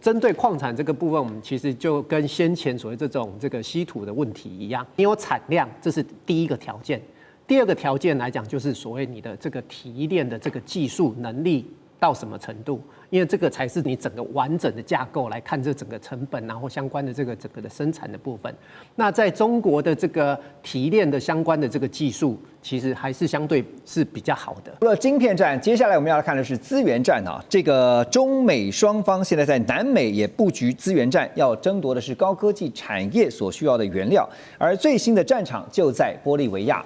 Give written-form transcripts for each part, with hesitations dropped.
针对矿产这个部分，我们其实就跟先前所谓这个稀土的问题一样，你有产量，这是第一个条件。第二个条件来讲，就是所谓你的这个提炼的这个技术能力到什么程度，因为这个才是你整个完整的架构来看这整个成本，然后相关的这个整个的生产的部分。那在中国的这个提炼的相关的这个技术，其实还是相对是比较好的。除了晶片战，接下来我们要来看的是资源战啊。这个中美双方现在在南美也布局资源战，要争夺的是高科技产业所需要的原料，而最新的战场就在玻利维亚。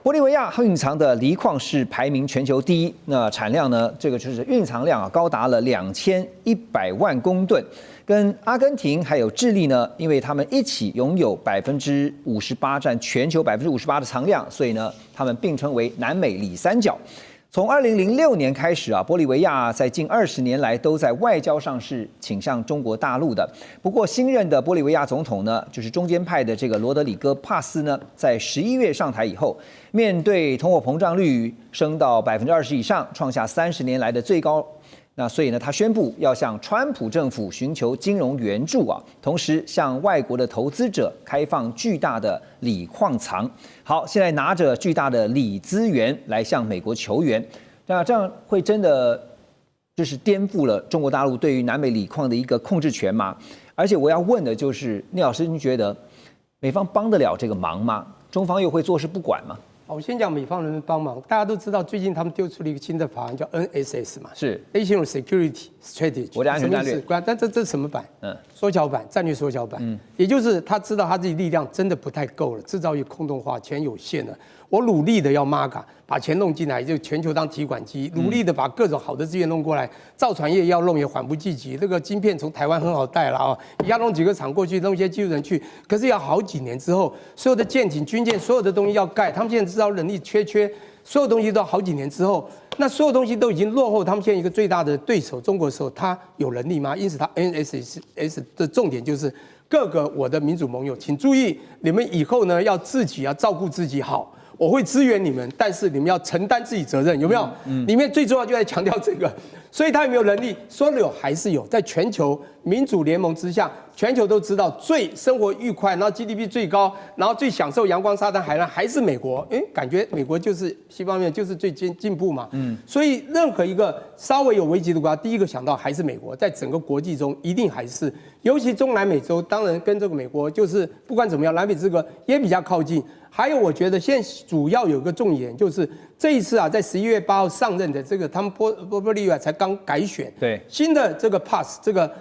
玻利维亚蕴藏的锂矿是排名全球第一，那产量呢？这个就是蕴藏量啊，高达了2100万公吨。跟阿根廷还有智利呢，因为他们一起拥有58%，占全球58%的藏量，所以呢，他们并称为南美锂三角。从2006年开始啊，玻利维亚在近20年来都在外交上是倾向中国大陆的。不过，新任的玻利维亚总统呢，就是中间派的这个罗德里戈·帕斯呢，在11月上台以后，面对通货膨胀率升到20%以上，创下30年来的最高。那所以呢，他宣布要向川普政府寻求金融援助啊，同时向外国的投资者开放巨大的锂矿藏。好，现在拿着巨大的锂资源来向美国求援，那这样会真的就是颠覆了中国大陆对于南美锂矿的一个控制权吗？而且我要问的就是，聂老师，您觉得美方帮得了这个忙吗？中方又会坐视不管吗？我先讲美方人帮忙，大家都知道，最近他们丢出了一个新的法案，叫 NSS 嘛，是 National Security Strategy， 国家安全战略。但这什么版？缩小版，战略缩小版。也就是他知道他自己力量真的不太够了，制造业空洞化，钱有限了。我努力的要 MAGA 把钱弄进来，就全球当提款机，努力的把各种好的资源弄过来。造船业要弄也缓不济急，那个晶片从台湾很好带了啊，一下弄几个厂过去，弄一些技术人去，可是要好几年之后，所有的舰艇、军舰，所有的东西要盖，他们现在制造人力缺，所有东西都好几年之后，那所有东西都已经落后他们现在一个最大的对手中国的时候，他有能力吗？因此，他 NSS 的重点就是各个我的民主盟友，请注意，你们以后呢要自己要照顾自己好。我会支援你们，但是你们要承担自己责任，有没有？里面最重要就在强调这个，所以他有没有能力？说有还是有，在全球民主联盟之下，全球都知道最生活愉快，然后 GDP 最高，然后最享受阳光沙滩海岸还是美国。感觉美国就是西方面就是最进步嘛。所以任何一个稍微有危机的国家，第一个想到还是美国，在整个国际中一定还是，尤其中南美洲，当然跟这个美国就是不管怎么样，南美这个也比较靠近。还有，我觉得现在主要有个重点，就是这一次啊，在11月8号上任的这个他们玻利维亚才刚改选，对新的这个 PAS 这个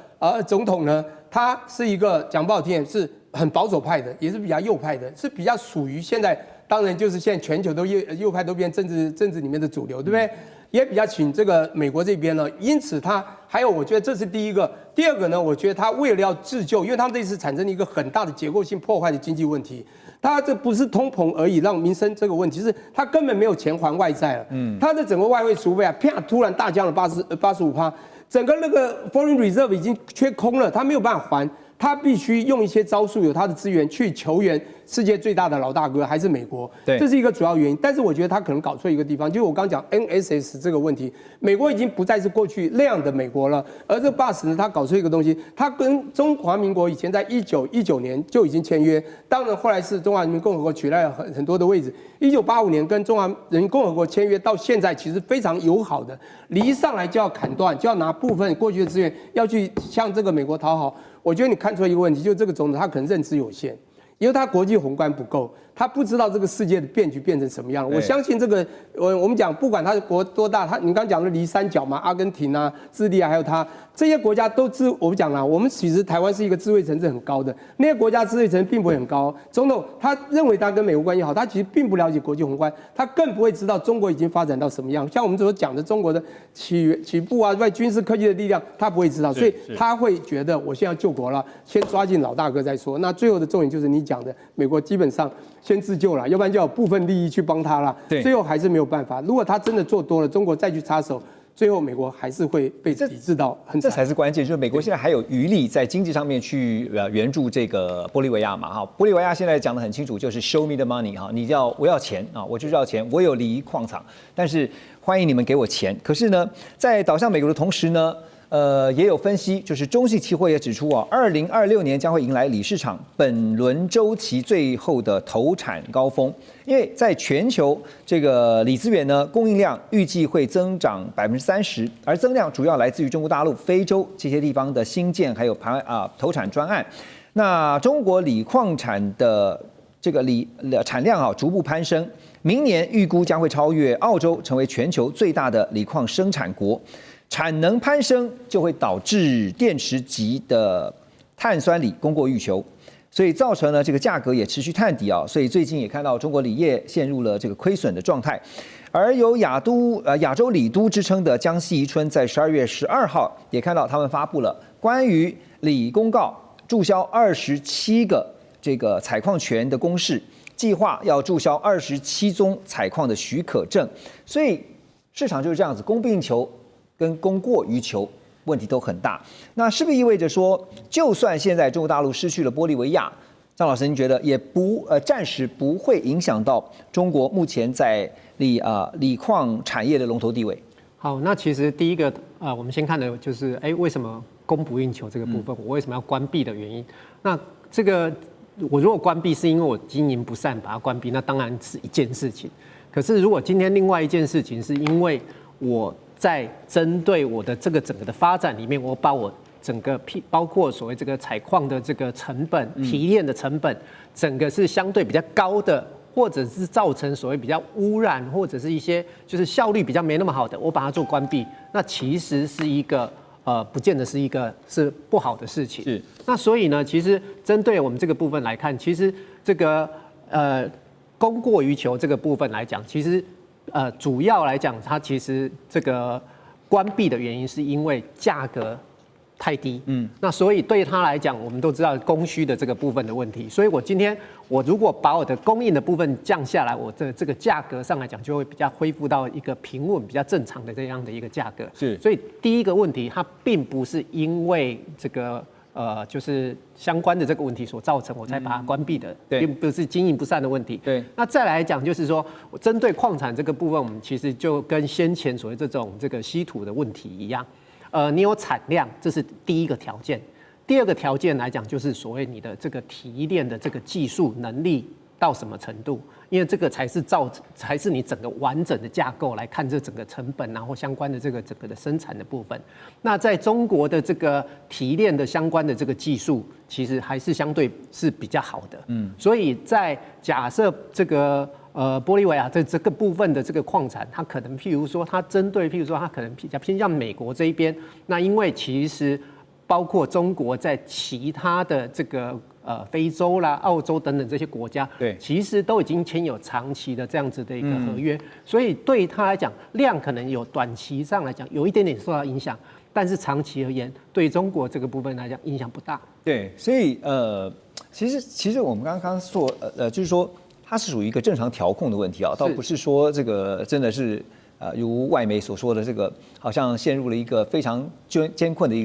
总统呢，他是一个讲不好听是很保守派的，也是比较右派的，是比较属于现在当然就是现在全球都右派都变政治里面的主流，对不对？也比较请这个美国这边呢，因此他还有，我觉得这是第一个。第二个呢，我觉得他为了要自救，因为他们这次产生了一个很大的结构性破坏的经济问题。他这不是通膨而已，让民生这个问题是，他根本没有钱还外债了。他的整个外汇储备啊，啪，突然大降了85%，整个那个 foreign reserve 已经缺空了，他没有办法还。他必须用一些招数，有他的资源去求援世界最大的老大哥还是美国，这是一个主要原因。但是我觉得他可能搞错一个地方，就是我刚讲 NSS 这个问题，美国已经不再是过去那样的美国了，而这 BAS 呢，他搞错一个东西，他跟中华民国以前在1919年就已经签约，当然后来是中华人民共和国取代了很多的位置。1985年跟中华人民共和国签约到现在，其实非常友好的，一上来就要砍断，就要拿部分过去的资源要去向这个美国讨好。我觉得你看出来一个问题，就是这个总统他可能认知有限，因为他国际宏观不够，他不知道这个世界的变局变成什么样。我相信这个，我们讲不管他的国多大，你刚讲的离三角嘛，阿根廷啊、智利啊，还有他这些国家都我们讲了，我们其实台湾是一个智慧层次很高的，那些国家智慧层次并不会很高。总统他认为他跟美国关系好，他其实并不了解国际宏观，他更不会知道中国已经发展到什么样。像我们所讲的中国的起步啊，外军事科技的力量，他不会知道，所以他会觉得我现在要救国了，先抓紧老大哥再说。那最后的重点就是你讲的，美国基本上先自救了，要不然就有部分利益去帮他了。最后还是没有办法。如果他真的做多了，中国再去插手，最后美国还是会被抵制到很惨。这才是关键，就是美国现在还有余力在经济上面去援助这个玻利维亚嘛，哈。玻利维亚现在讲得很清楚，就是 show me the money 哈，我要钱啊，我就是要钱，我有锂矿场，但是欢迎你们给我钱。可是呢，在倒向美国的同时呢，也有分析，就是中信期货也指出啊，2026年将会迎来锂市场本轮周期最后的投产高峰，因为在全球这个锂资源呢供应量预计会增长30%，而增量主要来自于中国大陆、非洲这些地方的新建还有投产专案。那中国锂矿产的这个锂产量啊逐步攀升，明年预估将会超越澳洲，成为全球最大的锂矿生产国。产能攀升就会导致电池级的碳酸锂供过于求，所以造成了这个价格也持续探底啊。所以最近也看到中国锂业陷入了这个亏损的状态。而有亚洲锂都之称的江西宜春，在12月12号也看到他们发布了关于锂公告，注销27个这个采矿权的公示，计划要注销27宗采矿的许可证。所以市场就是这样子，供不应求跟供过于求问题都很大。那是不是意味着说，就算现在中国大陆失去了玻利维亚，张老师您觉得也暂时不会影响到中国目前在锂矿产业的龙头地位？好，那其实第一个我们先看的就是，为什么供不应求这个部分，我为什么要关闭的原因？那这个我如果关闭是因为我经营不善把它关闭，那当然是一件事情。可是如果今天另外一件事情是因为我在针对我的这个整个的发展里面，我把我整个包括所谓这个采矿的这个成本、提炼的成本，整个是相对比较高的，或者是造成所谓比较污染，或者是一些就是效率比较没那么好的，我把它做关闭，那其实是一个不见得是一个是不好的事情。是。那所以呢，其实针对我们这个部分来看，其实这个供过于求这个部分来讲，其实主要来讲，它其实这个关闭的原因是因为价格太低，那所以对它来讲，我们都知道供需的这个部分的问题，所以我今天我如果把我的供应的部分降下来，我的这个价格上来讲就会比较恢复到一个平稳、比较正常的这样的一个价格。是，所以第一个问题，它并不是因为这个就是相关的这个问题所造成，我才把它关闭的，并不是经营不善的问题。对，那再来讲就是说，针对矿产这个部分，我们其实就跟先前所谓这种这个稀土的问题一样，你有产量，这是第一个条件。第二个条件来讲，就是所谓你的这个提炼的这个技术能力到什么程度，因为这个才是你整个完整的架构来看这整个成本，然后相关的这个整个的生产的部分。那在中国的这个提炼的相关的这个技术，其实还是相对是比较好的。所以在假设这个玻利维亚这个部分的这个矿产，它可能譬如说它可能比较偏向美国这一边，那因为其实包括中国在其他的这个非洲啦、澳洲等等这些国家，对，其实都已经签有长期的这样子的一个合约，所以对他来讲，量可能有短期上来讲有一点点受到影响，但是长期而言，对中国这个部分来讲影响不大。对，所以其实我们刚刚说就是说它是属于一个正常调控的问题啊，倒不是说这个真的是。如外媒所说的这个，好像陷入了一个非常艰困的一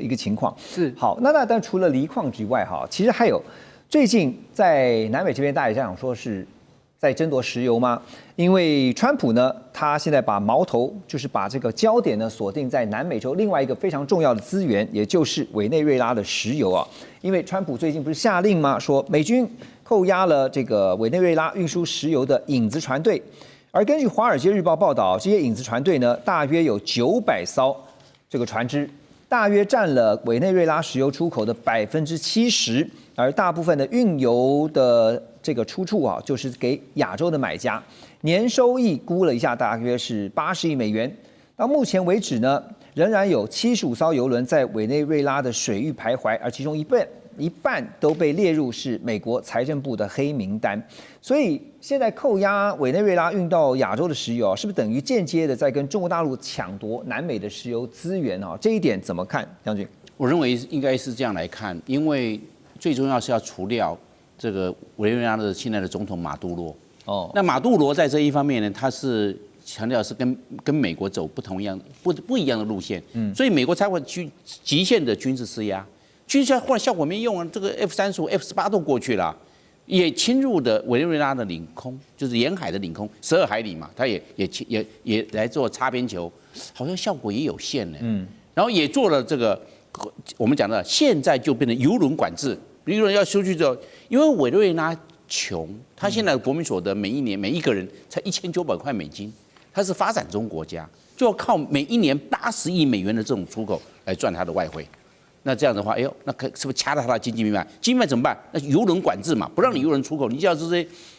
个情况。是好，但除了锂矿之外，哈，其实还有最近在南美这边，大家想说是在争夺石油吗？因为川普呢，他现在把矛头就是把这个焦点呢锁定在南美洲另外一个非常重要的资源，也就是委内瑞拉的石油啊。因为川普最近不是下令吗？说美军扣押了这个委内瑞拉运输石油的影子船队。而根据《华尔街日报》报道，这些影子船队呢，大约有900艘这个船只，大约占了委内瑞拉石油出口的70%，而大部分的运油的这个出处啊，就是给亚洲的买家，年收益估了一下，大约是80亿美元。到目前为止呢，仍然有75艘油轮在委内瑞拉的水域徘徊，而其中一半都被列入是美国财政部的黑名单，所以现在扣押委内瑞拉运到亚洲的石油，是不是等于间接的在跟中国大陆抢夺南美的石油资源啊？这一点怎么看，将军？我认为应该是这样来看，因为最重要是要除掉这个委内瑞拉的现在的总统马杜罗。哦，那马杜罗在这一方面呢，他是强调是跟美国走不一样的路线，所以美国才会极限的军事施压。军事后来效果没用啊，这个 F-35、F-18都过去了，也侵入的委内瑞拉的领空，就是沿海的领空12海里嘛，它也来做擦边球，好像效果也有限呢。然后也做了这个我们讲的现在就变成邮轮管制，邮轮要收去之后，因为委内瑞拉穷，他现在的国民所得每一年每一个人才1900块美金，他是发展中国家，就要靠每一年80亿美元的这种出口来赚他的外汇。那这样的话，哎呦，那是不是掐到他的经济命脉？经济命脉怎么办？那邮轮管制嘛，不让你邮轮出口，你就要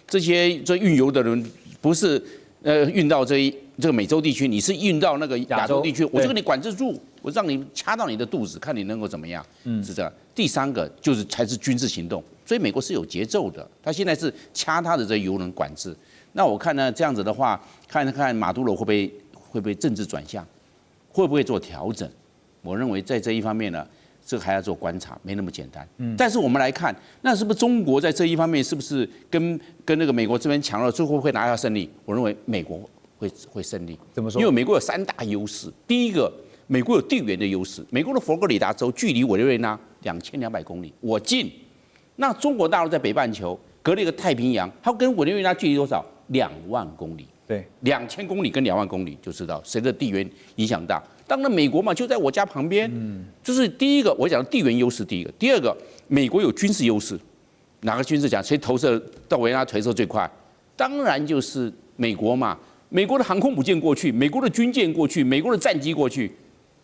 这些运油的人不是运到这个美洲地区，你是运到那个亚洲地区，我就给你管制住，我让你掐到你的肚子，看你能够怎么样，是这样。第三个才是军事行动，所以美国是有节奏的，他现在是掐他的这邮轮管制。那我看呢，这样子的话，看看马杜罗会不会政治转向，会不会做调整？我认为在这一方面呢，这个还要做观察，没那么简单。但是我们来看，那是不是中国在这一方面是不是跟那个美国这边强了，最后会拿下胜利？我认为美国会胜利。怎么说？因为美国有3大优势。第一个，美国有地缘的优势，美国的佛罗里达州距离委内瑞拉2200公里，我近。那中国大陆在北半球隔了一个太平洋，它跟委内瑞拉距离多少？2万公里。对，2000公里跟2万公里就知道谁的地缘影响大。当然，美国嘛就在我家旁边，就是第一个我讲的地缘优势。第一个，第二个，美国有军事优势。哪个军事讲谁投射到委内瑞拉投射最快？当然就是美国嘛。美国的航空母舰过去，美国的军舰过去，美国的战机过去，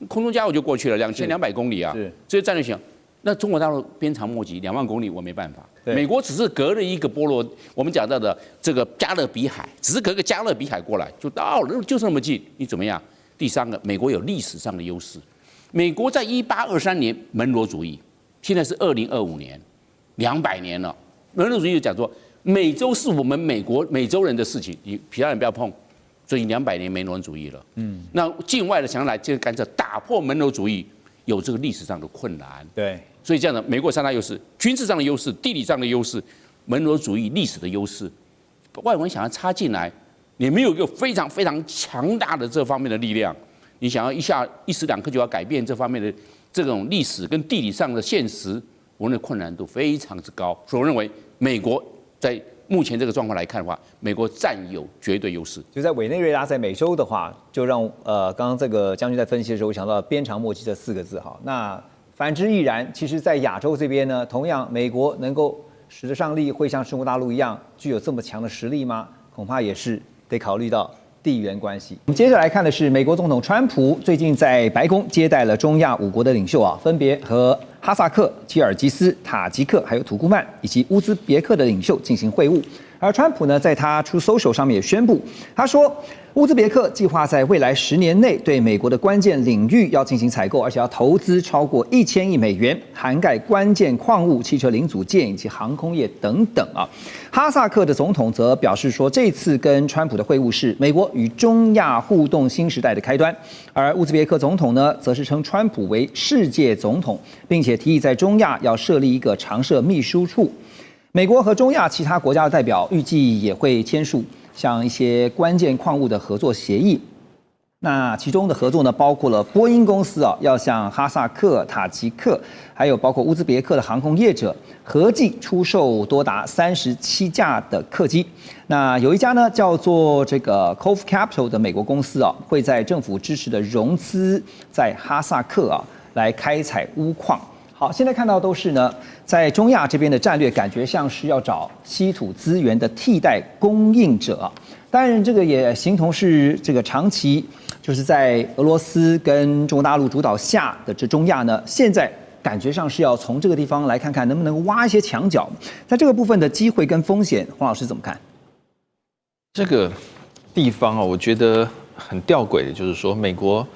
空中加油就过去了，2200公里啊。这些战略性。那中国大陆鞭长莫及，2万公里我没办法。美国只是隔了一个波罗，我们讲到的这个加勒比海，只是隔个加勒比海过来就到了，就是那么近，你怎么样？第三个，美国有历史上的优势。美国在1823年门罗主义，现在是2025年，200年了。门罗主义就讲说，美洲是我们美洲人的事情，你其他人不要碰。所以200年门罗主义了。那境外的想要来这个干涉，打破门罗主义，有这个历史上的困难。对，所以这样的，美国3大优势：军事上的优势、地理上的优势、门罗主义历史的优势。外国人想要插进来，你没有一个非常非常强大的这方面的力量，你想要一时两刻就要改变这方面的这种历史跟地理上的现实，我认为困难度非常之高。所以我认为美国在目前这个状况来看的话，美国占有绝对优势。就在委内瑞拉在美洲的话，就让刚刚这个将军在分析的时候，我想到鞭长莫及这4个字哈。那反之亦然。其实，在亚洲这边呢，同样美国能够使得上力，会像中国大陆一样具有这么强的实力吗？恐怕也是得考虑到地缘关系。我们接着来看的是美国总统川普最近在白宫接待了中亚5国的领袖啊，分别和哈萨克、吉尔吉斯、塔吉克、还有土库曼以及乌兹别克的领袖进行会晤。而川普呢，在他出 social 上面也宣布，他说，乌兹别克计划在未来10年内对美国的关键领域要进行采购，而且要投资超过1000亿美元，涵盖关键矿物、汽车零组件以及航空业等等啊。哈萨克的总统则表示说，这次跟川普的会晤是美国与中亚互动新时代的开端。而乌兹别克总统呢，则是称川普为世界总统，并且提议在中亚要设立一个常设秘书处。美国和中亚其他国家的代表预计也会签署像一些关键矿物的合作协议。那其中的合作呢，包括了波音公司啊，要向哈萨克、塔吉克，还有包括乌兹别克的航空业者，合计出售多达37架的客机。那有一家呢，叫做这个 Cove Capital 的美国公司啊，会在政府支持的融资，在哈萨克啊来开采钨矿。好，现在看到都是呢，在中亚这边的战略感觉像是要找稀土资源的替代供应者啊。当然，这个也形同是这个长期就是在俄罗斯跟中国大陆主导下的这中亚呢，现在感觉上是要从这个地方来看看能不能挖一些墙角。在这个部分的机会跟风险，黄老师怎么看？这个地方啊，我觉得很吊诡的，就是说美国。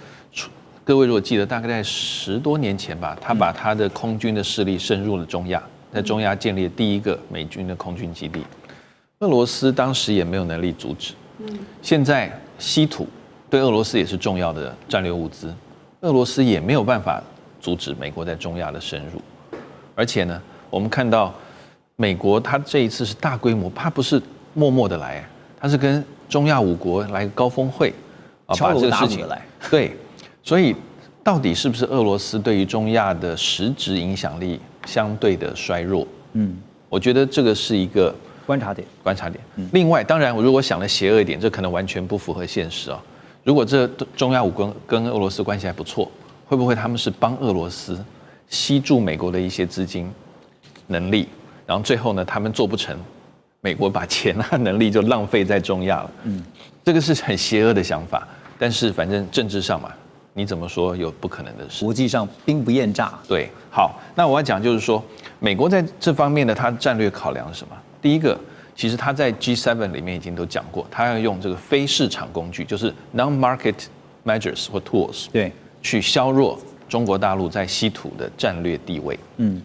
各位如果记得，大概在10多年前吧，他把他的空军的势力深入了中亚，在中亚建立了第一个美军的空军基地。俄罗斯当时也没有能力阻止。现在稀土对俄罗斯也是重要的战略物资，俄罗斯也没有办法阻止美国在中亚的深入。而且呢，我们看到美国他这一次是大规模，他不是默默的来，他是跟中亚5国来个高峰会啊，把这个事情对。所以，到底是不是俄罗斯对于中亚的实质影响力相对的衰弱？我觉得这个是一个观察点。另外，当然，我如果想的邪恶一点，这可能完全不符合现实啊。如果这中亚5国跟俄罗斯关系还不错，会不会他们是帮俄罗斯吸住美国的一些资金能力，然后最后呢他们做不成，美国把钱啊能力就浪费在中亚了。这个是很邪恶的想法，但是反正政治上嘛，你怎么说有不可能的事？国际上兵不厌诈。对，好，那我要讲就是说，美国在这方面的它战略考量是什么？第一个，其实他在 G7 里面已经都讲过，他要用这个非市场工具，就是 non-market measures 或 tools， 对，去削弱中国大陆在稀土的战略地位。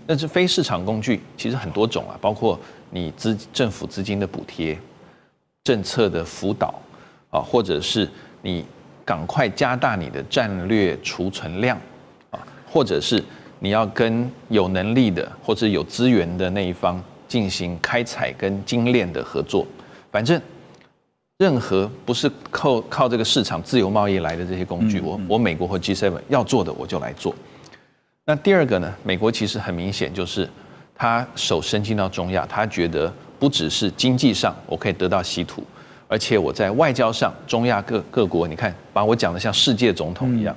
但是非市场工具其实很多种啊，包括你政府资金的补贴、政策的辅导啊，或者是你赶快加大你的战略储存量啊，或者是你要跟有能力的或者有资源的那一方进行开采跟精炼的合作。反正任何不是靠这个市场自由贸易来的这些工具，我美国或 G7 要做的我就来做。那第二个呢，美国其实很明显就是他手伸进到中亚，他觉得不只是经济上我可以得到稀土，而且我在外交上，中亚各国，你看把我讲的像世界总统一样。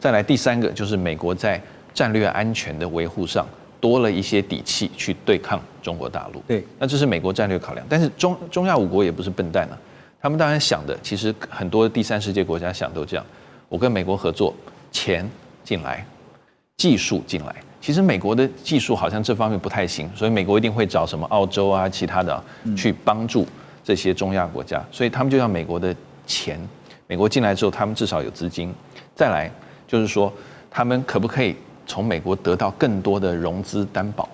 再来第三个就是美国在战略安全的维护上多了一些底气去对抗中国大陆。对，那这是美国战略考量。但是中亚5国也不是笨蛋啊，他们当然想的，其实很多第三世界国家想都这样：我跟美国合作，钱进来，技术进来。其实美国的技术好像这方面不太行，所以美国一定会找什么澳洲啊、其他的去帮助这些中亚国家，所以他们就要美国的钱。美国进来之后，他们至少有资金。再来就是说，他们可不可以从美国得到更多的融资担保？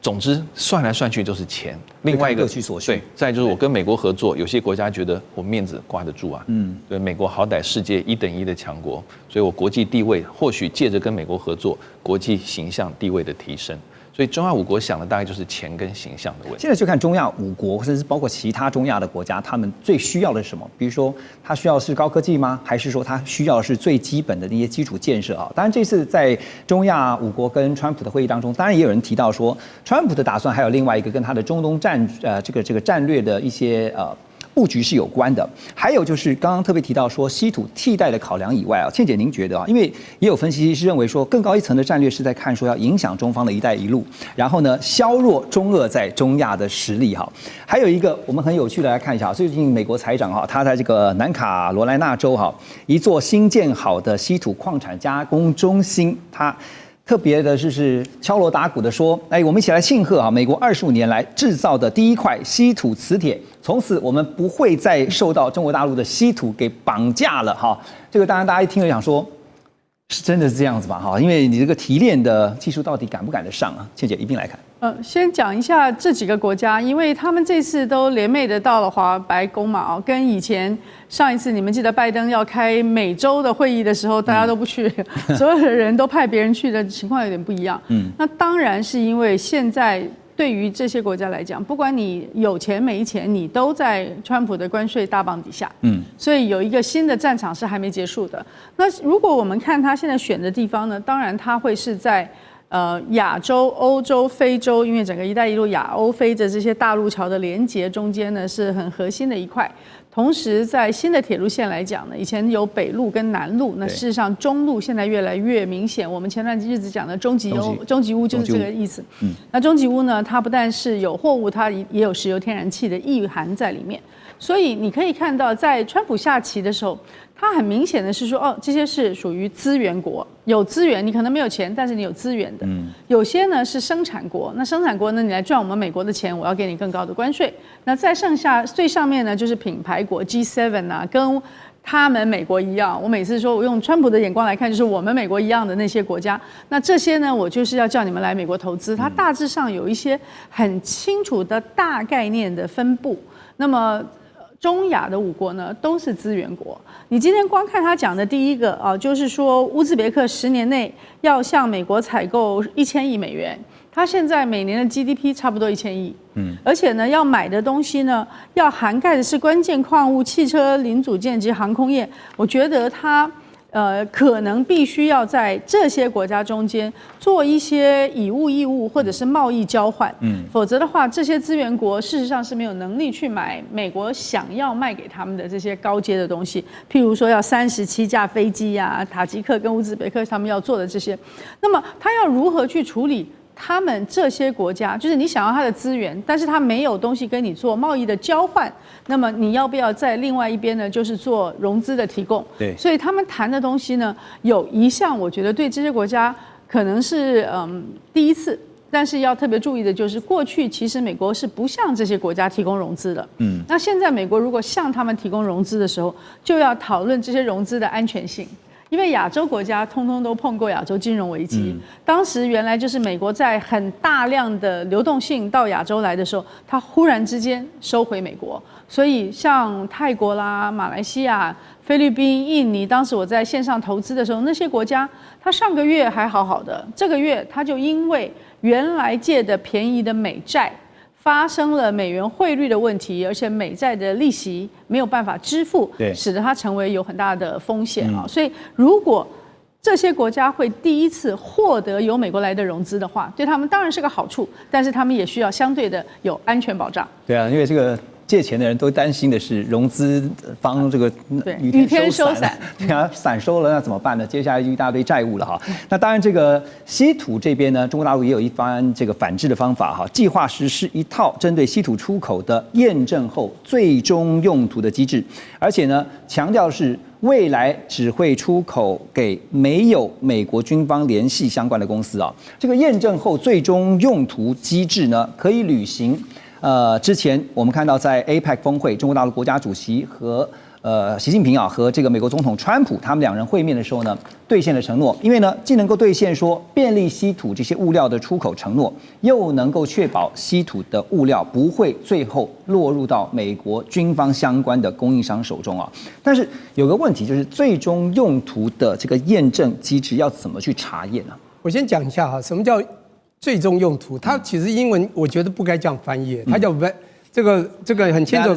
总之算来算去就是钱。另外一个各取所需。对，再就是我跟美国合作，有些国家觉得我面子挂得住啊。对，美国好歹世界1等1的强国，所以我国际地位或许借着跟美国合作，国际形象地位的提升。所以中亚5国想的大概就是钱跟形象的问题。现在就看中亚5国，或者是包括其他中亚的国家，他们最需要的是什么？比如说，他需要的是高科技吗？还是说他需要的是最基本的那些基础建设啊？当然，这次在中亚5国跟川普的会议当中，当然也有人提到说，川普的打算还有另外一个跟他的中东这个战略的一些布局是有关的。还有就是刚刚特别提到说稀土替代的考量以外啊，倩姐您觉得啊，因为也有分析师认为说更高一层的战略是在看说要影响中方的一带一路，然后呢削弱中俄在中亚的实力哈。还有一个我们很有趣的来看一下，最近美国财长哈，他在这个南卡罗来纳州哈一座新建好的稀土矿产加工中心，他特别的是敲锣打鼓的说，我们一起来庆贺美国25年来制造的第一块稀土磁铁，从此我们不会再受到中国大陆的稀土给绑架了哈。这个当然大家一听就想说，是真的是这样子吧哈？因为你这个提炼的技术到底赶不赶得上啊？倩姐一并来看。先讲一下这几个国家，因为他们这次都联袂的到了白宫嘛，跟以前上一次你们记得拜登要开美洲的会议的时候，大家都不去，所有的人都派别人去的情况有点不一样。那当然是因为现在对于这些国家来讲，不管你有钱没钱，你都在川普的关税大棒底下。所以有一个新的战场是还没结束的。那如果我们看他现在选的地方呢，当然他会是在亚洲、欧洲、非洲，因为整个“一带一路”亚欧非的这些大陆桥的连接中间呢，是很核心的一块。同时，在新的铁路线来讲呢，以前有北路跟南路，那事实上中路现在越来越明显。我们前段日子讲的中吉屋就是这个意思。那中吉屋呢，它不但是有货物，它也有石油、天然气的意涵在里面。所以你可以看到，在川普下棋的时候，他很明显的是说，这些是属于资源国，有资源，你可能没有钱，但是你有资源的。有些呢是生产国，那生产国呢，你来赚我们美国的钱，我要给你更高的关税。那再剩下最上面呢，就是品牌国 G7 啊，跟他们美国一样。我每次说我用川普的眼光来看，就是我们美国一样的那些国家。那这些呢，我就是要叫你们来美国投资。它大致上有一些很清楚的大概念的分布。那么中亚的5国呢，都是资源国。你今天光看他讲的第一个啊，就是说乌兹别克10年内要向美国采购1000亿美元，他现在每年的 GDP 差不多1000亿，而且呢，要买的东西呢，要涵盖的是关键矿物、汽车零组件及航空业。我觉得他可能必须要在这些国家中间做一些以物易物或者是贸易交换，否则的话，这些资源国事实上是没有能力去买美国想要卖给他们的这些高阶的东西，譬如说要37架飞机啊，塔吉克跟乌兹别克他们要做的这些，那么他要如何去处理？他们这些国家，就是你想要他的资源，但是他没有东西跟你做贸易的交换，那么你要不要在另外一边呢？就是做融资的提供。对，所以他们谈的东西呢，有一项我觉得对这些国家可能是第一次，但是要特别注意的就是，过去其实美国是不向这些国家提供融资的。那现在美国如果向他们提供融资的时候，就要讨论这些融资的安全性。因为亚洲国家通通都碰过亚洲金融危机，当时原来就是美国在很大量的流动性到亚洲来的时候，它忽然之间收回美国，所以像泰国啦、马来西亚、菲律宾、印尼，当时我在线上投资的时候，那些国家它上个月还好好的，这个月它就因为原来借的便宜的美债发生了美元汇率的问题，而且美债的利息没有办法支付，使得它成为有很大的风险啊。所以，如果这些国家会第一次获得由美国来的融资的话，对他们当然是个好处，但是他们也需要相对的有安全保障。对啊，因为这个借钱的人都担心的是融资方这个雨天收伞，对啊，伞收了那怎么办呢？接下来一大堆债务了哈。那当然，这个稀土这边呢，中国大陆也有一番这个反制的方法哈，计划实施一套针对稀土出口的验证后最终用途的机制，而且呢，强调是未来只会出口给没有美国军方联系相关的公司啊。这个验证后最终用途机制呢，可以履行。之前我们看到在 APEC 峰会，中国大陆国家主席和习近平啊和这个美国总统川普他们两人会面的时候呢，兑现了承诺。因为呢，既能够兑现说便利稀土这些物料的出口承诺，又能够确保稀土的物料不会最后落入到美国军方相关的供应商手中啊。但是有个问题就是，最终用途的这个验证机制要怎么去查验呢？我先讲一下哈，什么叫最终用途？它其实英文我觉得不该这样翻译，它叫这个很清楚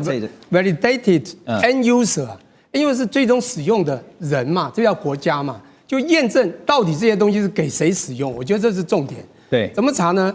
，validated end user， 因为是最终使用的人嘛，这叫国家嘛，就验证到底这些东西是给谁使用，我觉得这是重点。对，怎么查呢？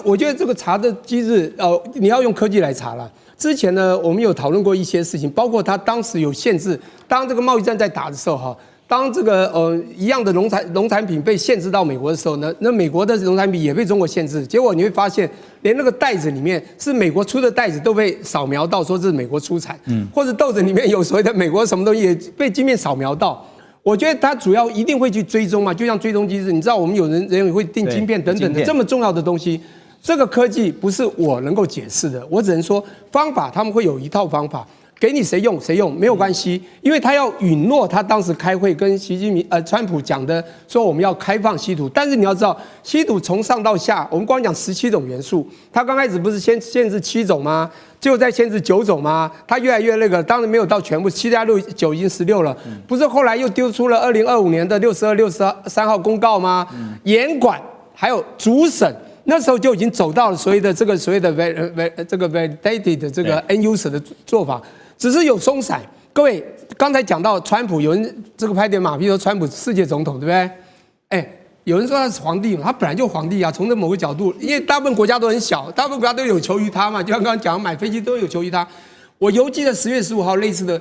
我觉得这个查的机制，你要用科技来查了。之前呢，我们有讨论过一些事情，包括它当时有限制，当这个贸易战在打的时候哈。当这个一样的农产品被限制到美国的时候呢，那美国的农产品也被中国限制，结果你会发现，连那个袋子里面是美国出的袋子都被扫描到，说这是美国出产，或者豆子里面有所谓的美国什么东西也被镜面扫描到。我觉得它主要一定会去追踪嘛，就像追踪机制，你知道我们有人也会订晶片等等的这么重要的东西，这个科技不是我能够解释的，我只能说方法他们会有一套方法。给你谁用谁用没有关系，因为他要允诺他当时开会跟川普讲的说我们要开放稀土，但是你要知道稀土从上到下，我们光讲17种元素，它刚开始不是先限制7种吗？最后再限制9种吗？它越来越那个，当然没有到全部7+6=9已经16了，不是后来又丢出了2025年的62、63号公告吗？严管还有主审。那时候就已经走到了所谓的 validated 的这个 end user 的做法，只是有松散。各位刚才讲到川普，有人这个拍点马屁说川普世界总统，对不对？有人说他是皇帝嘛，他本来就皇帝啊。从这某个角度，因为大部分国家都很小，大部分国家都有求于他嘛，就像刚刚讲买飞机都有求于他。我犹记得10月15号类似的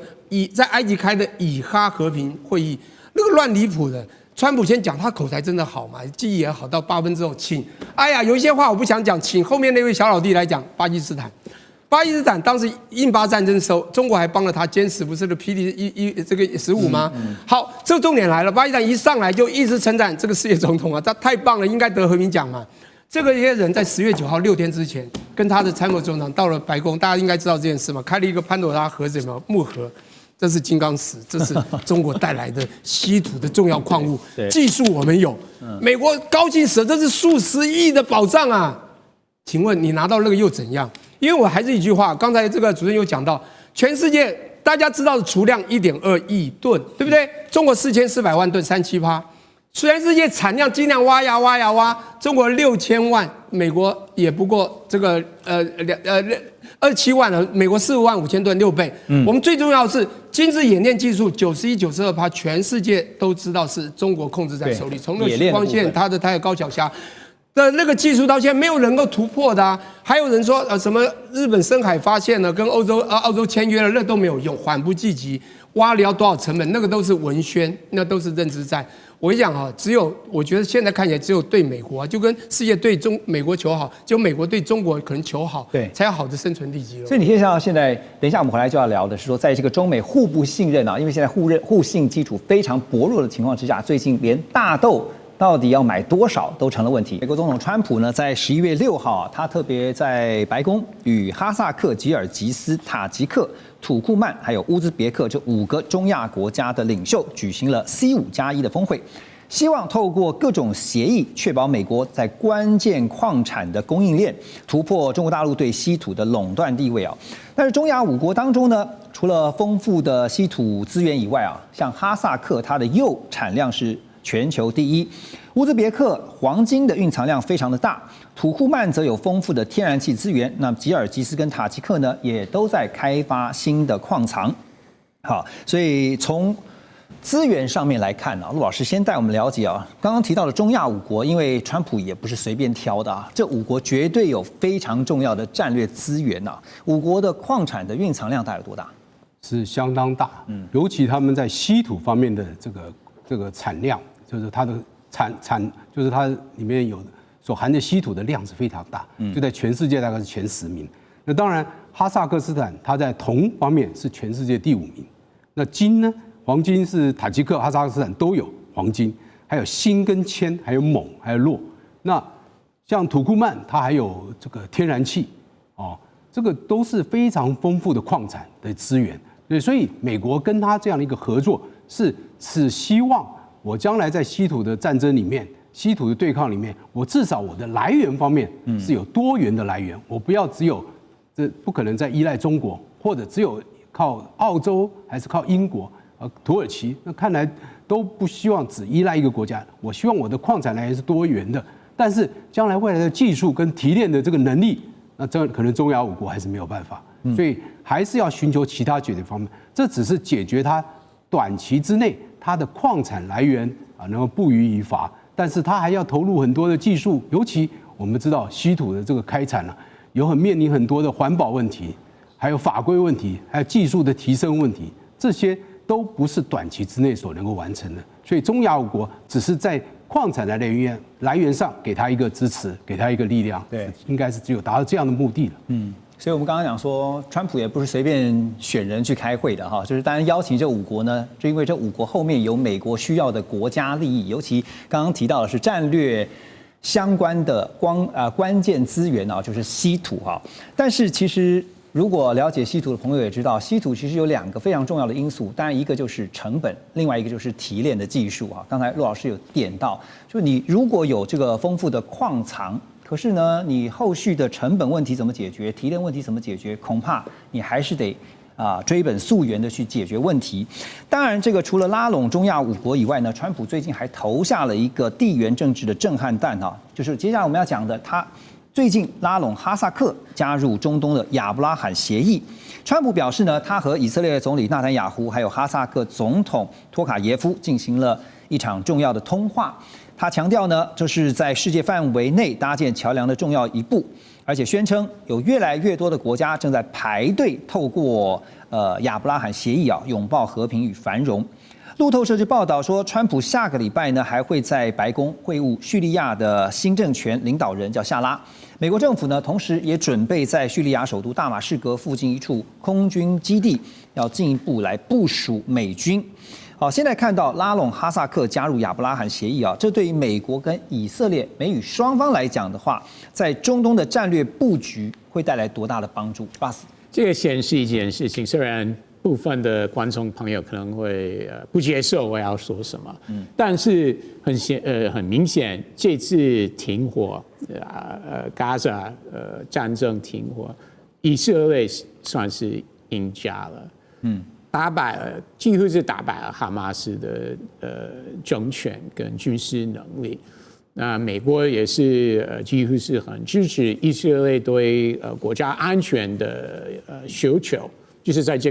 在埃及开的以哈和平会议，那个乱离谱的。川普先讲，他口才真的好嘛，记忆也好，到8分之后，请，有一些话我不想讲，请后面那位小老弟来讲。巴基斯坦当时印巴战争的时候，中国还帮了他坚持，不是的 PD 这个15吗？好，这个重点来了，巴基斯坦一上来就一直称赞这个世界总统啊，他太棒了，应该得和平奖嘛。这些人在10月9号6天之前，跟他的参谋总长到了白宫，大家应该知道这件事嘛，开了一个潘多拉盒子，有没有木盒？这是金刚石，这是中国带来的稀土的重要矿物，技术我们有，美国高兴死了，这是数十亿的宝藏啊！请问你拿到那个又怎样？因为我还是一句话，刚才这个主持人有讲到，全世界大家知道的储量1.2亿吨，对不对？中国4400万吨，37%，全世界产量尽量挖呀挖呀挖，中国6000万，美国也不过这个27万了，美国45.5万吨，6倍。我们最重要的是晶致冶炼技术91%、92%，全世界都知道是中国控制在手里。从那个光线，它有高脚虾的那个技术到现在没有人够突破的啊。还有人说什么日本深海发现了，跟澳洲签约了，那都没有用，缓不济急。挖了要多少成本，那个都是文宣，那都是认知战。我跟你讲哈，我觉得现在看起来只有对美国，就跟世界对美国求好，就美国对中国可能求好，对，才有好的生存地基。所以你可以看到，现在等一下我们回来就要聊的是说，在这个中美互不信任啊，因为现在互信基础非常薄弱的情况之下，最近连大豆到底要买多少都成了问题。美国总统川普呢，在11月6号，他特别在白宫与哈萨克、吉尔吉斯、塔吉克、土库曼还有乌兹别克这5个中亚国家的领袖举行了C5+1的峰会，希望透过各种协议，确保美国在关键矿产的供应链突破中国大陆对稀土的垄断地位啊。但是中亚5国当中呢，除了丰富的稀土资源以外啊，像哈萨克它的铀产量是全球第一，乌兹别克黄金的蕴藏量非常的大，土库曼则有丰富的天然气资源。那吉尔吉斯跟塔吉克呢，也都在开发新的矿藏。好，所以从资源上面来看啊，陆老师先带我们了解啊，刚刚提到的中亚5国，因为川普也不是随便挑的啊，这5国绝对有非常重要的战略资源呐。5国的矿产的蕴藏量大概有多大？是相当大，尤其他们在稀土方面的这个产量。就是它的就是它里面有所含的稀土的量是非常大，就在全世界大概是前10名。那当然，哈萨克斯坦它在铜方面是全世界第5名。那金呢？黄金是塔吉克、哈萨克斯坦都有黄金，还有锌跟铅，还有锰，还有铬。那像土库曼，它还有这个天然气，哦，这个都是非常丰富的矿产的资源。对，所以美国跟它这样的一个合作是希望。我将来在稀土的战争里面，稀土的对抗里面，我至少我的来源方面是有多元的来源，我不要只有不可能再依赖中国，或者只有靠澳洲还是靠英国、土耳其，那看来都不希望只依赖一个国家。我希望我的矿产来源是多元的，但是将来未来的技术跟提炼的这个能力，那这可能中亚5国还是没有办法，所以还是要寻求其他解决方面。这只是解决它短期之内。它的矿产来源啊，能够不予以乏，但是它还要投入很多的技术，尤其我们知道稀土的这个开采呢，面临很多的环保问题，还有法规问题，还有技术的提升问题，这些都不是短期之内所能够完成的。所以中亚5国只是在矿产的来源上给他一个支持，给他一个力量，对，应该是只有达到这样的目的了。所以我们刚刚讲说，川普也不是随便选人去开会的哈，就是当然邀请这5国呢，就因为这5国后面有美国需要的国家利益，尤其刚刚提到的是战略相关的关键资源啊，就是稀土哈。但是其实如果了解稀土的朋友也知道，稀土其实有2个非常重要的因素，当然一个就是成本，另外一个就是提炼的技术啊。刚才陆老师有点到，就你如果有这个丰富的矿藏。可是呢，你后续的成本问题怎么解决？提炼问题怎么解决？恐怕你还是得追本溯源的去解决问题。当然，这个除了拉拢中亚5国以外呢，川普最近还投下了一个地缘政治的震撼弹啊，就是接下来我们要讲的，他最近拉拢哈萨克加入中东的亚伯拉罕协议。川普表示呢，他和以色列总理纳坦雅胡还有哈萨克总统托卡耶夫进行了一场重要的通话。他强调呢，这是在世界范围内搭建桥梁的重要一步，而且宣称有越来越多的国家正在排队透过亚伯拉罕协议拥抱和平与繁荣。路透社就报道说，川普下个礼拜呢还会在白宫会晤叙利亚的新政权领导人叫夏拉。美国政府呢同时也准备在叙利亚首都大马士革附近一处空军基地，要进一步来部署美军。好，现在看到拉拢哈萨克加入亚伯拉罕协议啊，这对于美国跟以色列美与双方来讲的话，在中东的战略布局会带来多大的帮助？巴斯，这个显示一件事情，虽然部分的观众朋友可能会不接受我要说什么，但是很明显，这次停火加沙战争停火，以色列算是赢家了。几乎是打败了哈马斯的政权跟军事能力。那美国也是几乎是很支持以色列对国家安全的需求，就是在这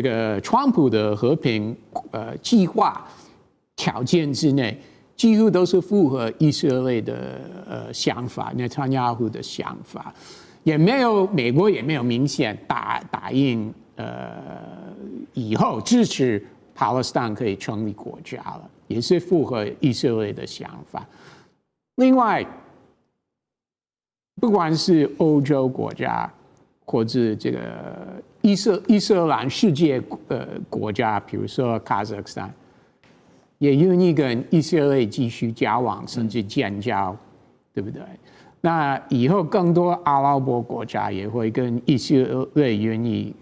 个川普的和平计划条件之内，几乎都是符合以色列的想法，内塔尼亚胡的想法，美国也没有明显答应以后支持巴勒斯坦可以成立国家了，也是符合以色列的想法。另外，不管是欧洲国家，或者这个伊斯兰世界国家，比如说卡扎克斯坦，也愿意跟以色列继续交往，甚至建交，对不对？那以后更多阿拉伯国家也会跟以色列愿意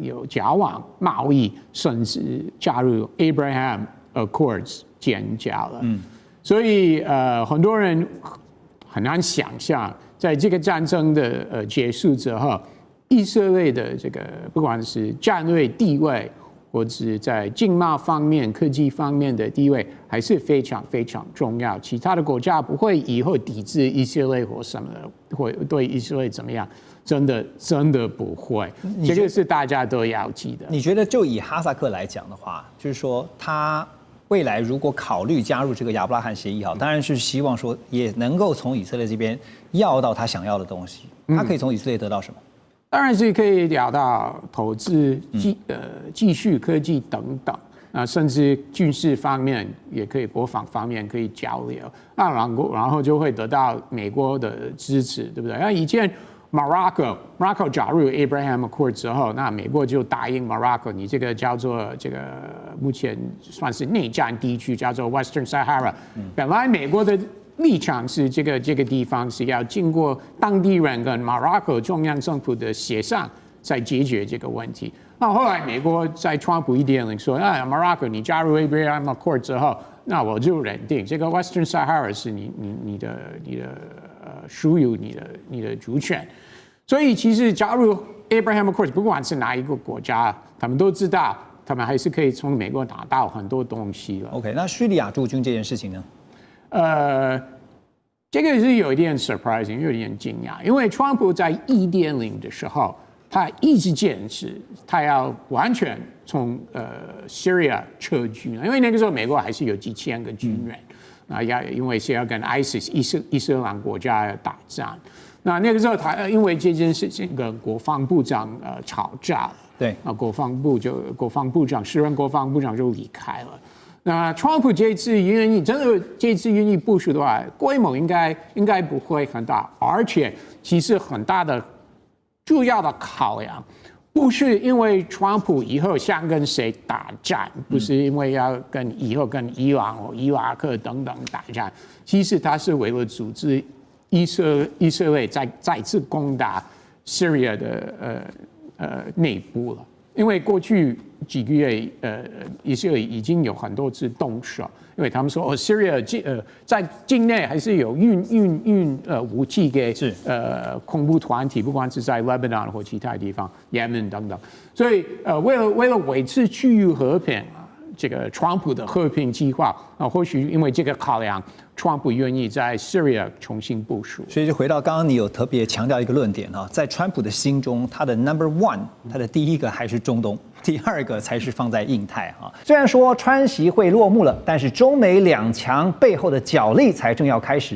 有交往、贸易，甚至加入 Abraham Accords 建交了。所以很多人很难想象，在这个战争的结束之后，以色列的这个不管是战略地位，或者在经贸方面、科技方面的地位，还是非常非常重要。其他的国家不会以后抵制以色列或什么的，或对以色列怎么样，真的不会。这个是大家都要记得。你觉得就以哈萨克来讲的话，就是说他未来如果考虑加入这个亚伯拉罕协议，当然是希望说也能够从以色列这边要到他想要的东西。他可以从以色列得到什么？当然是可以聊到投资、继续科技等等甚至军事方面也可以，国防方面可以交流。那然后就会得到美国的支持，对不对？那以前Morocco 加入 Abraham Accord 之后，那美国就答应 Morocco， 你这个叫做这个目前算是内战地区，叫做 Western Sahara。本来美国的立场是这个地方是要经过当地人跟 Morocco 中央政府的协商，才解决这个问题。那后来美国在川普1.0说，Morocco 你加入 Abraham Accord 之后，那我就认定这个 Western Sahara 是你的属于你的主权。所以其实加入 Abraham Accords， 不管是哪一个国家，他们都知道，他们还是可以从美国拿到很多东西了。OK， 那叙利亚驻军这件事情呢？这个是有一点 surprising， 有一点惊讶，因为川普在1.0的时候，他一直坚持他要完全从Syria 撤军，因为那个时候美国还是有几千个军人，因为是要跟 ISIS 伊斯兰国家打仗。那个时候他因为这件事情跟国防部长吵架了，对，国防部长时任国防部长就离开了。那川普这次愿意部署的话，规模应该不会很大，而且其实很大的主要的考量不是因为川普以后想跟谁打仗，不是因为要以后跟伊朗或伊拉克等等打仗，其实他是为了组织以色列再次攻打 Syria 的内部了，因为过去几个月以色列已经有很多次动手，因为他们说Syria 在境内还是有运武器给恐怖团体，不管是在 Lebanon 或其他地方 Yemen 等等，所以为了维持区域和平，这个川普的和平计划或许因为这个考量，川普愿意在 Syria 重新部署。所以就回到刚刚你有特别强调一个论点在川普的心中，他的 number one， 他的第一个还是中东，第二个才是放在印太虽然说川习会落幕了，但是中美两强背后的角力才正要开始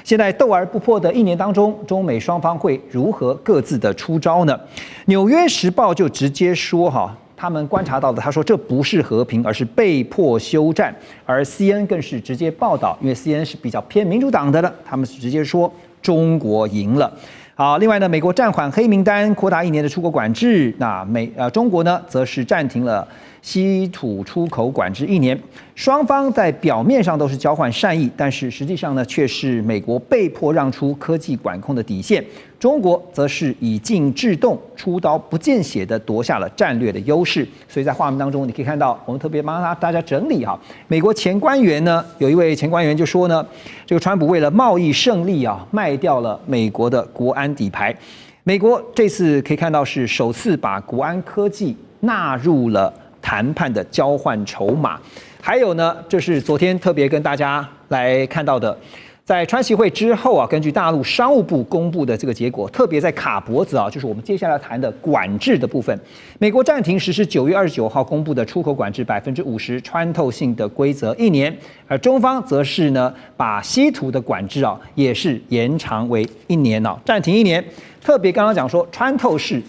现在斗而不破的一年当中，中美双方会如何各自的出招呢？纽约时报就直接说他们观察到的，他说这不是和平，而是被迫休战。而 CNN 更是直接报道，因为 CNN 是比较偏民主党的了，他们是直接说中国赢了。好，另外呢，美国暂缓黑名单扩大1年的出国管制，那中国呢，则是暂停了稀土出口管制1年。双方在表面上都是交换善意，但是实际上呢，却是美国被迫让出科技管控的底线，中国则是以静制动，出刀不见血的夺下了战略的优势。所以在画面当中，你可以看到，我们特别帮大家整理美国前官员呢，有一位前官员就说呢，这个川普为了贸易胜利卖掉了美国的国安底牌。美国这次可以看到是首次把国安科技纳入了谈判的交换筹码。还有呢，这是昨天特别跟大家来看到的。在川习会之后啊，根据大陆商务部公布的这个结果，特别在卡脖子啊，就是我们接下来谈的管制的部分，美国暂停实施9月29号公布的出口管制50%穿透性的规则1年，而中方则是呢把稀土的管制啊也是延长为1年啊，暂停1年。特别刚刚讲说穿透式。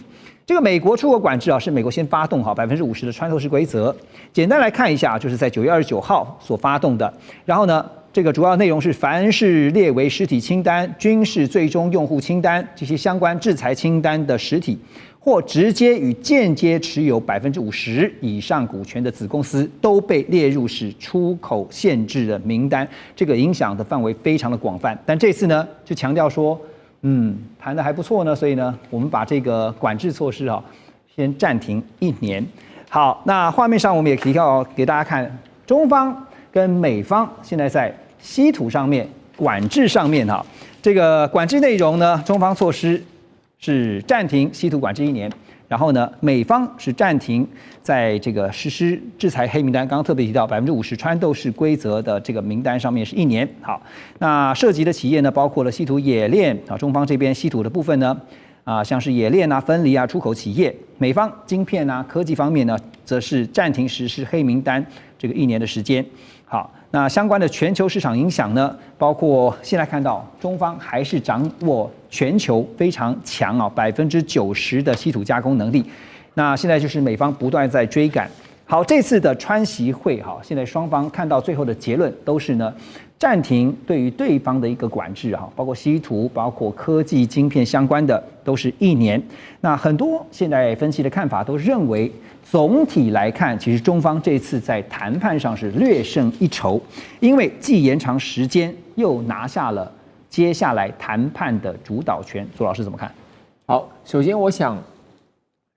这个美国出口管制啊，是美国先发动好50%的穿透式规则。简单来看一下，就是在9月29号所发动的。然后呢，这个主要内容是，凡是列为实体清单、军事最终用户清单这些相关制裁清单的实体，或直接与间接持有50%以上股权的子公司，都被列入是出口限制的名单。这个影响的范围非常的广泛。但这次呢，就强调说，谈的还不错呢，所以呢，我们把这个管制措施啊，先暂停1年。好，那画面上我们也提到给大家看，中方跟美方现在在稀土上面管制上面哈，这个管制内容呢，中方措施是暂停稀土管制1年，然后呢，美方是暂停在这个实施制裁黑名单，刚刚特别提到50%穿透式规则的这个名单上面是1年。好，那涉及的企业呢，包括了稀土冶炼啊，中方这边稀土的部分呢，像是冶炼啊、分离啊、出口企业；美方晶片啊、科技方面呢，则是暂停实施黑名单这个1年的时间。好，那相关的全球市场影响呢，包括现在看到中方还是掌握全球非常强啊90%的稀土加工能力。那现在就是美方不断在追赶。好，这次的川习会哈，现在双方看到最后的结论都是呢，暂停对于对方的一个管制哈，包括稀土、包括科技晶片相关的都是1年。那很多现在分析的看法都认为，总体来看，其实中方这次在谈判上是略胜一筹，因为既延长时间，又拿下了接下来谈判的主导权。左老师怎么看？好，首先我想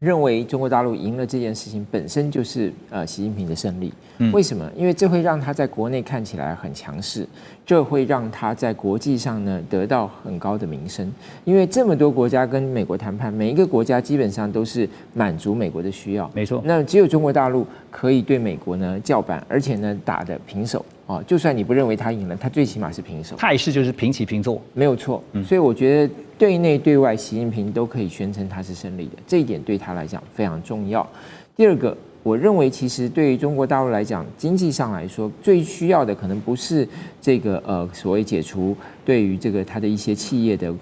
认为中国大陆赢了这件事情本身就是习近平的胜利。为什么？因为这会让他在国内看起来很强势，这会让他在国际上呢得到很高的名声。因为这么多国家跟美国谈判，每一个国家基本上都是满足美国的需要。没错。那只有中国大陆可以对美国呢叫板，而且呢打得平手。就算你不认为他赢了，他最起码是平手。态势就是平起平坐，没有错。所以我觉得对内对外，习近平都可以宣称他是胜利的，这一点对他来讲非常重要。第二个，我认为其实对于中国大陆来讲，经济上来说，最需要的可能不是这个所谓解除对于这个他的一些企业的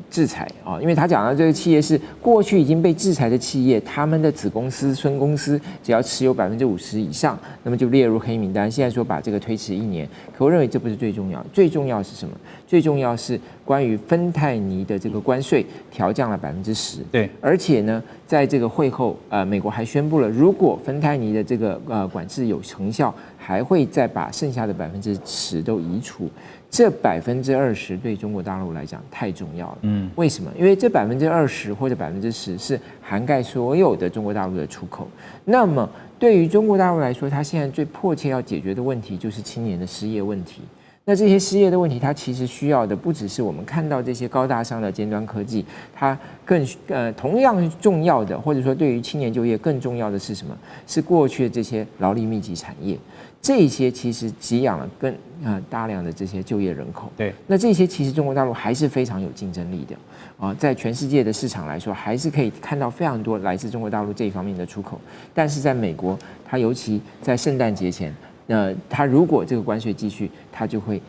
制裁啊，因为他讲的这个企业是过去已经被制裁的企业，他们的子公司、孙公司只要持有50%以上，那么就列入黑名单。现在说把这个推迟1年，可我认为这不是最重要，最重要是什么？最重要是关于芬太尼的这个关税调降了10%。对，而且呢，在这个会后，美国还宣布了，如果芬太尼的这个管制有成效，还会再把剩下的10%都移除。这20%对中国大陆来讲太重要了。为什么？因为这20%或者10%是涵盖所有的中国大陆的出口。那么对于中国大陆来说，它现在最迫切要解决的问题就是青年的失业问题。那这些失业的问题，它其实需要的不只是我们看到这些高大上的尖端科技，它更同样重要的，或者说对于青年就业更重要的是什么？是过去的这些劳力密集产业。这些其实给养了更大量的这些就业人口。对，那这些其实中国大陆还是非常有竞争力的在全世界的市场来说，还是可以看到非常多来自中国大陆这一方面的出口。但是在美国，它尤其在圣诞节前，它如果这个关税继续，它就会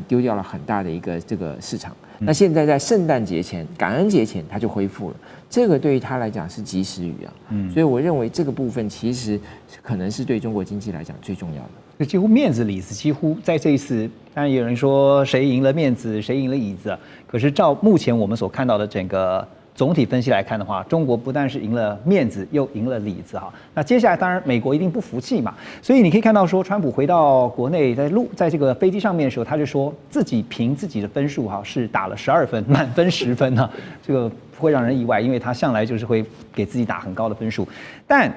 丢掉了很大的一个这个市场。那现在在圣诞节前、感恩节前，它就恢复了。这个对于他来讲是及时雨啊。所以我认为这个部分其实可能是对中国经济来讲最重要的。就几乎面子里子，几乎在这一次，当然有人说谁赢了面子，谁赢了椅子。可是照目前我们所看到的整个总体分析来看的话，中国不但是赢了面子，又赢了里子哈。那接下来当然美国一定不服气嘛，所以你可以看到说，川普回到国内，在这个飞机上面的时候，他就说自己凭自己的分数哈是打了12分，满分10分哈，这个不会让人意外，因为他向来就是会给自己打很高的分数。但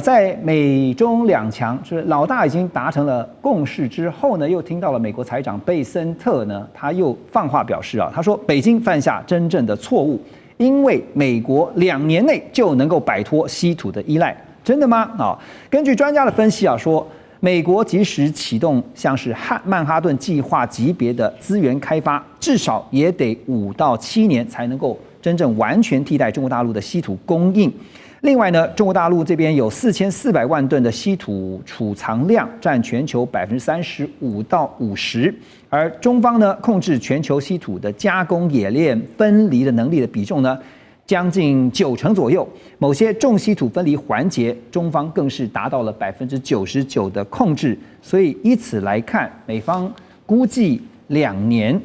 在美中两强，就是老大已经达成了共识之后呢，又听到了美国财长贝森特呢，他又放话表示他说北京犯下真正的错误，因为美国2年内就能够摆脱稀土的依赖，真的吗？根据专家的分析说，美国即使启动像是曼哈顿计划级别的资源开发，至少也得5到7年才能够真正完全替代中国大陆的稀土供应。另外呢，中国大陆这边有4400万吨的稀土储藏量，占全球35%到50%，而中方呢控制全球稀土的加工、冶炼、分离的能力的比重呢，将近90%左右。某些重稀土分离环节，中方更是达到了99%的控制。所以以此来看，美方估计2年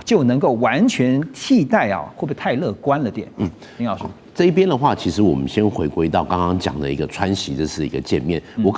就能够完全替代会不会太乐观了点？林老师。这一边的话，其实我们先回归到刚刚讲的一个川习，这是一个见面。我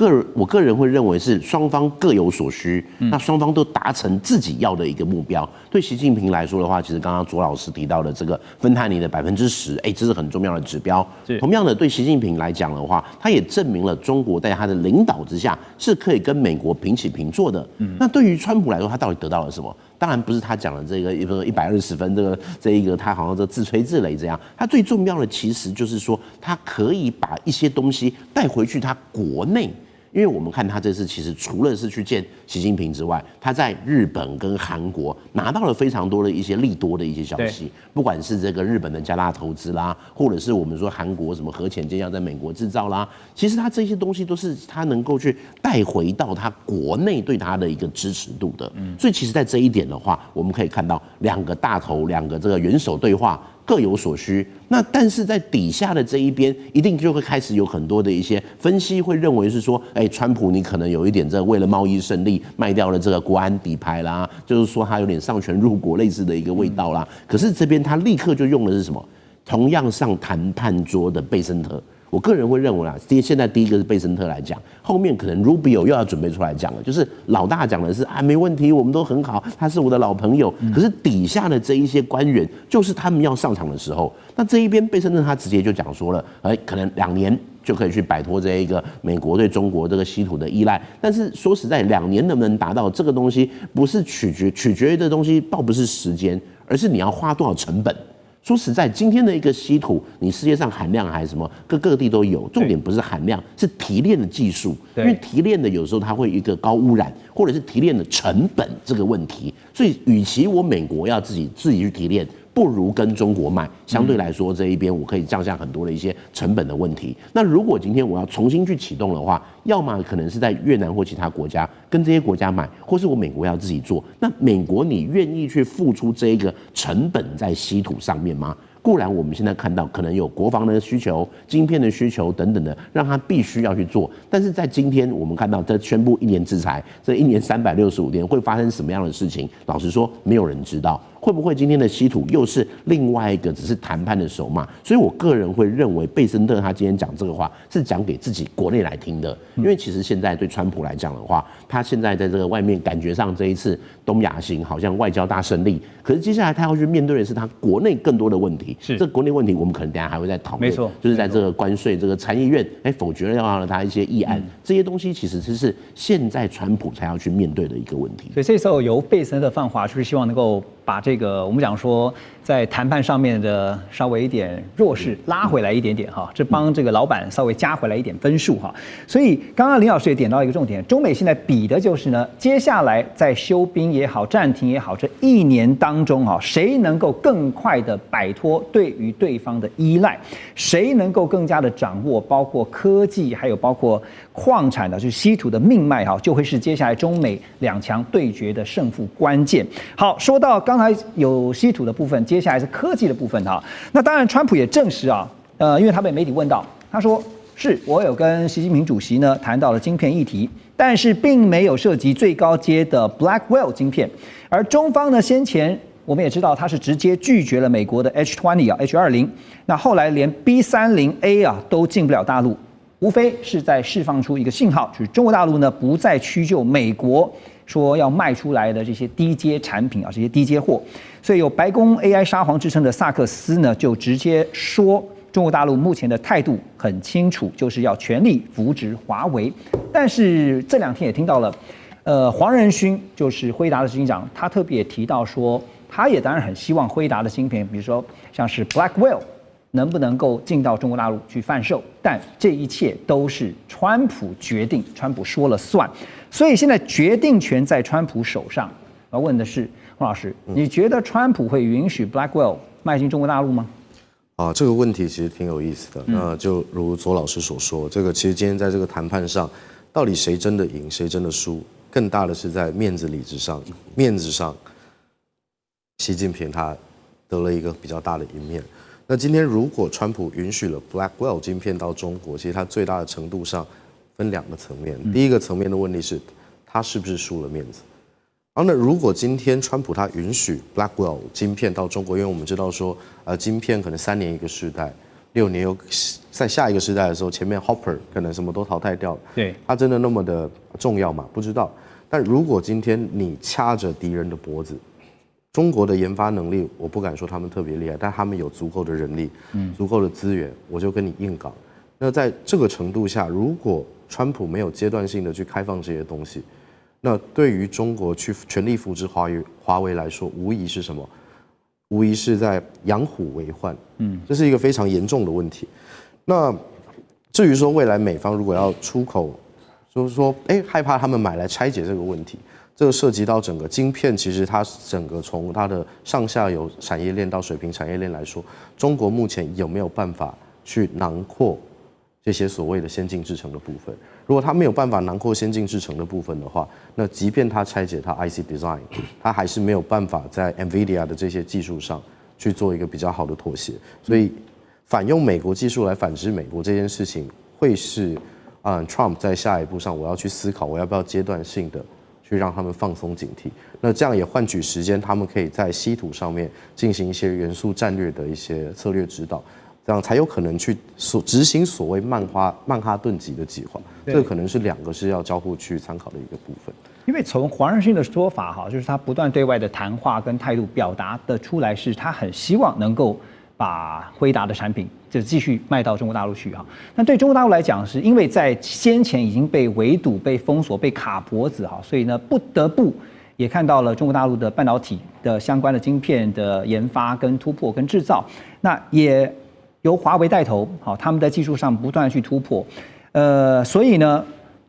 个人会认为是双方各有所需，那双方都达成自己要的一个目标。对习近平来说的话，其实刚刚左老师提到的这个芬太尼的10%，这是很重要的指标。同样的，对习近平来讲的话，他也证明了中国在他的领导之下是可以跟美国平起平坐的。那对于川普来说，他到底得到了什么？当然不是他讲的这个120分，这一个他好像这自吹自擂这样。他最重要的其实就是说，他可以把一些东西带回去他国内。因为我们看他这次其实除了是去见习近平之外，他在日本跟韩国拿到了非常多的一些利多的一些消息，不管是这个日本的加大投资啦，或者是我们说韩国什么核潜舰要在美国制造啦，其实他这些东西都是他能够去带回到他国内对他的一个支持度的。所以其实在这一点的话，我们可以看到2个大头，2个这个元首对话。各有所需，那但是在底下的这一边，一定就会开始有很多的一些分析，会认为是说，川普你可能有一点这为了贸易胜利卖掉了这个国安底牌啦，就是说他有点丧权入国类似的一个味道啦。可是这边他立刻就用的是什么？同样上谈判桌的贝森特。我个人会认为现在第一个是贝森特来讲，后面可能 Rubio 又要准备出来讲了，就是老大讲的是没问题，我们都很好，他是我的老朋友。可是底下的这一些官员，就是他们要上场的时候，那这一边贝森特他直接就讲说了，可能2年就可以去摆脱这一个美国对中国这个稀土的依赖。但是说实在，2年能不能达到这个东西，不是取决于的东西，倒不是时间，而是你要花多少成本。说实在，今天的一个稀土，你世界上含量还是什么，各地都有。重点不是含量，是提炼的技术。因为提炼的有时候它会有一个高污染，或者是提炼的成本这个问题。所以，与其我美国要自己去提炼，不如跟中国买。相对来说，这一边我可以降下很多的一些成本的问题。那如果今天我要重新去启动的话，要么可能是在越南或其他国家跟这些国家买，或是我美国要自己做。那美国你愿意去付出这一个成本在稀土上面吗？固然我们现在看到可能有国防的需求、晶片的需求等等的，让他必须要去做。但是在今天我们看到，这宣布1年制裁，这1年365天会发生什么样的事情？老实说，没有人知道。会不会今天的稀土又是另外一个只是谈判的筹码？所以我个人会认为，贝森特他今天讲这个话是讲给自己国内来听的。因为其实现在对川普来讲的话，他现在在这个外面感觉上这一次东亚行好像外交大胜利，可是接下来他要去面对的是他国内更多的问题。这国内问题我们可能等一下还会再讨论。没错，就是在这个关税，这个参议院否决了要他一些议案，这些东西其实是现在川普才要去面对的一个问题。所以这时候由贝森特放话，就是希望能够把这个我们讲说在谈判上面的稍微一点弱势拉回来一点点这帮这个老板稍微加回来一点分数所以刚刚林老师也点到一个重点，中美现在比的就是呢，接下来在休兵也好、暂停也好，这1年当中谁能够更快的摆脱对于对方的依赖，谁能够更加的掌握包括科技还有包括矿产的就是稀土的命脉就会是接下来中美2强对决的胜负关键。好，说到刚才有稀土的部分，接下来是科技的部分那当然川普也证实因为他被媒体问到，他说是我有跟习近平主席呢谈到了晶片议题，但是并没有涉及最高阶的 Blackwell 晶片，而中方呢先前我们也知道他是直接拒绝了美国的 H20 那后来连 B30A 都进不了大陆，无非是在释放出一个信号，就是中国大陆呢不再屈就美国说要卖出来的这些低阶产品这些低阶货。所以有白宫 AI 沙皇之称的萨克斯呢就直接说，中国大陆目前的态度很清楚，就是要全力扶植华为。但是这2天也听到了黄仁勋就是辉达的执行长，他特别提到说，他也当然很希望辉达的芯片，比如说像是 Blackwell 能不能够进到中国大陆去贩售，但这一切都是川普决定，川普说了算，所以现在决定权在川普手上。我要问的是，洪老师，你觉得川普会允许 Blackwell 迈进中国大陆吗？这个问题其实挺有意思的。那就如左老师所说，这个其实今天在这个谈判上，到底谁真的赢，谁真的输，更大的是在面子理智上。面子上，习近平他得了一个比较大的一面。那今天如果川普允许了 Blackwell 晶片到中国，其实它最大的程度上分两个层面。第一个层面的问题是，他是不是输了面子？然后呢，如果今天川普他允许 Blackwell 晶片到中国，因为我们知道说，晶片可能3年一个世代，6年又在下一个时代的时候，前面 Hopper 可能什么都淘汰掉了。对，它真的那么的重要吗？不知道。但如果今天你掐着敌人的脖子，中国的研发能力，我不敢说他们特别厉害，但他们有足够的人力，足够的资源，我就跟你硬刚。那在这个程度下，如果川普没有阶段性的去开放这些东西，那对于中国去全力扶植华为来说，无疑是什么？无疑是在养虎为患，这是一个非常严重的问题。那至于说未来美方如果要出口，就是说，害怕他们买来拆解这个问题，这个涉及到整个晶片，其实它整个从它的上下游产业链到水平产业链来说，中国目前有没有办法去囊括这些所谓的先进制程的部分？如果它没有办法囊括先进制程的部分的话，那即便它拆解它 IC design， 它还是没有办法在 NVIDIA 的这些技术上去做一个比较好的妥协。所以，反用美国技术来反制美国这件事情，会是Trump 在下一步上，我要去思考，我要不要阶段性的去让他们放松警惕。那这样也换取时间，他们可以在稀土上面进行一些元素战略的一些策略指导。这样才有可能去执行所谓曼哈顿级的计划，这个可能是2个是要交互去参考的一个部分。因为从黄仁勋的说法哈，就是他不断对外的谈话跟态度表达的出来，是他很希望能够把辉达的产品就继续卖到中国大陆去哈。那对中国大陆来讲，是因为在先前已经被围堵、被封锁、被卡脖子哈，所以呢不得不也看到了中国大陆的半导体的相关的晶片的研发跟突破跟制造，那也由华为带头，好，他们在技术上不断去突破，所以呢，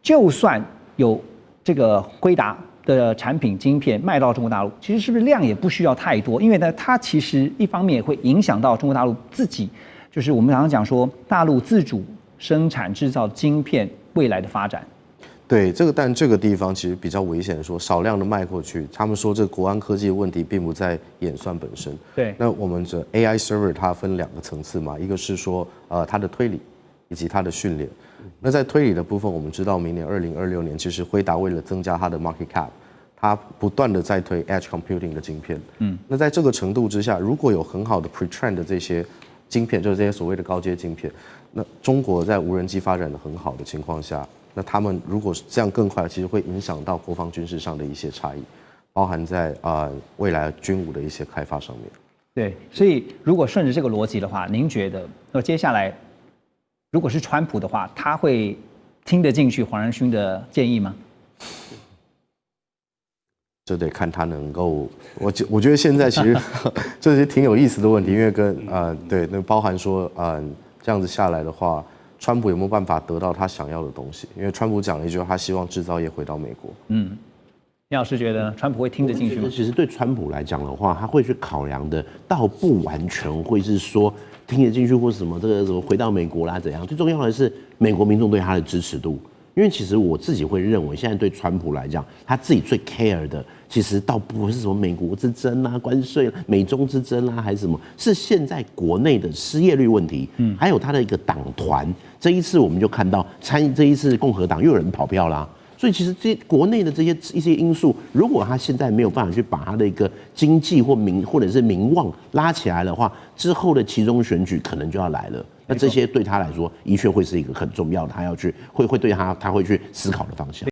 就算有这个辉达的产品晶片卖到中国大陆，其实是不是量也不需要太多？因为呢，它其实一方面也会影响到中国大陆自己，就是我们常常讲说，大陆自主生产制造晶片未来的发展。对这个，但这个地方其实比较危险，说少量的卖过去，他们说这个国安科技的问题并不在演算本身。对，那我们这 AI server 它分2个层次嘛，一个是说它的推理以及它的训练。那在推理的部分，我们知道明年2026年，其实辉达为了增加它的 market cap， 它不断的在推 edge computing 的晶片。那在这个程度之下，如果有很好的 pre-train 的这些晶片，就是这些所谓的高阶晶片，那中国在无人机发展的很好的情况下，那他们如果这样更快，其实会影响到国防军事上的一些差异，包含在未来军武的一些开发上面。对，所以如果顺着这个逻辑的话，您觉得那接下来如果是川普的话，他会听得进去黄仁勋的建议吗？这得看他能够，我觉得现在其实这是挺有意思的问题，因为跟对，那包含说这样子下来的话，川普有没有办法得到他想要的东西？因为川普讲了一句话，他希望制造业回到美国。聂老师觉得川普会听得进去吗？其实对川普来讲的话，他会去考量的，倒不完全会是说听得进去或什么这个什么回到美国啦怎样。最重要的是美国民众对他的支持度。因为其实我自己会认为，现在对川普来讲，他自己最 care 的，其实倒不是什么美国之争啊、关税、美中之争啊，还是什么，是现在国内的失业率问题，还有他的一个党团。这一次我们就看到这一次共和党又有人跑票啦。所以其实这国内的一些因素，如果他现在没有办法去把他的一个经济或者是民望拉起来的话，之后的期中选举可能就要来了。那这些对他来说，的确会是一个很重要的，他要去会对他会去思考的方向。